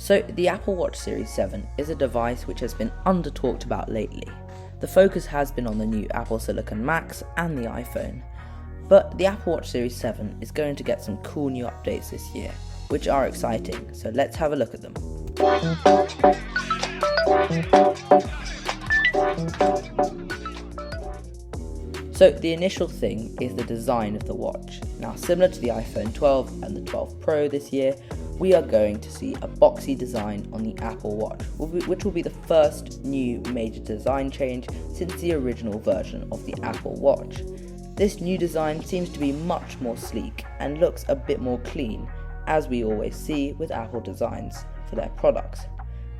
So the Apple Watch Series 7 is a device which has been under-talked about lately. The focus has been on the new Apple Silicon Macs and the iPhone. But the Apple Watch Series 7 is going to get some cool new updates this year, which are exciting, so let's have a look at them. So the initial thing is the design of the watch. Now, similar to the iPhone 12 and the 12 Pro this year, we are going to see a boxy design on the Apple Watch, which will be the first new major design change since the original version of the Apple Watch. This new design seems to be much more sleek and looks a bit more clean, as we always see with Apple designs for their products.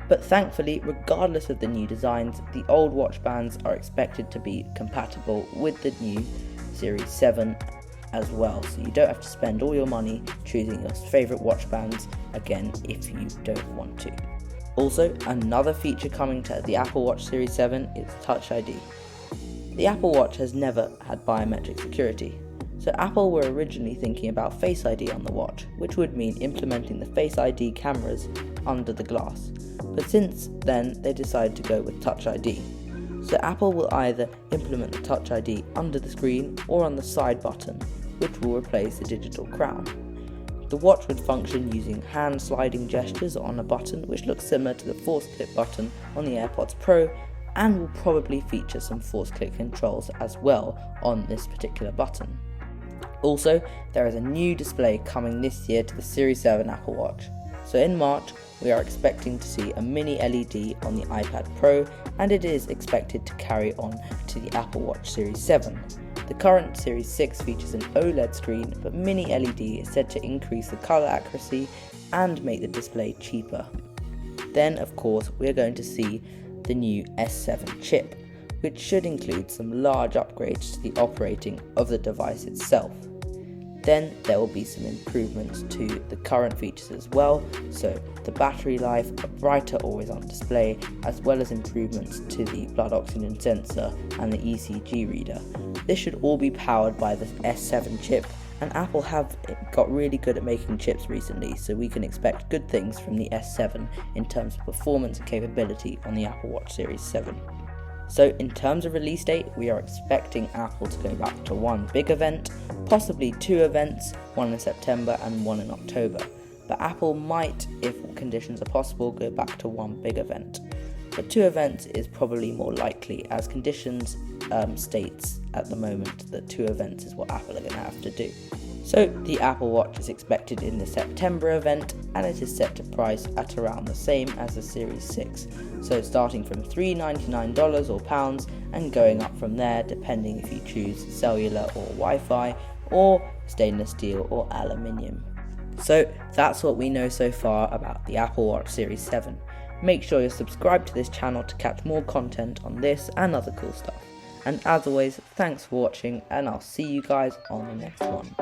But thankfully, regardless of the new designs, the old watch bands are expected to be compatible with the new Series 7 as well, so you don't have to spend all your money choosing your favourite watch bands again if you don't want to. Also, another feature coming to the Apple Watch Series 7 is Touch ID. The Apple Watch has never had biometric security, so Apple were originally thinking about Face ID on the watch, which would mean implementing the Face ID cameras under the glass. But since then, they decided to go with Touch ID. So Apple will either implement the Touch ID under the screen or on the side button, which will replace the digital crown. The watch would function using hand sliding gestures on a button, which looks similar to the force click button on the AirPods Pro, and will probably feature some force click controls as well on this particular button. Also, there is a new display coming this year to the Series 7 Apple Watch. So in March, we are expecting to see a mini LED on the iPad Pro, and it is expected to carry on to the Apple Watch Series 7. The current Series 6 features an OLED screen, but mini LED is said to increase the colour accuracy and make the display cheaper. Then, of course, we are going to see the new S7 chip, which should include some large upgrades to the operating of the device itself. Then there will be some improvements to the current features as well, so the battery life, a brighter always-on display, as well as improvements to the blood oxygen sensor and the ECG reader. This should all be powered by the S7 chip, and Apple have got really good at making chips recently, so we can expect good things from the S7 in terms of performance and capability on the Apple Watch Series 7. So in terms of release date, we are expecting Apple to go back to one big event, possibly two events, one in September and one in October. But Apple might, if conditions are possible, go back to one big event. But two events is probably more likely, as conditions states at the moment that two events is what Apple are going to have to do. So the Apple Watch is expected in the September event, and it is set to price at around the same as the Series 6. So starting from $399 or pounds and going up from there depending if you choose cellular or Wi-Fi or stainless steel or aluminium. So that's what we know so far about the Apple Watch Series 7. Make sure you're subscribed to this channel to catch more content on this and other cool stuff. And as always, thanks for watching, and I'll see you guys on the next one.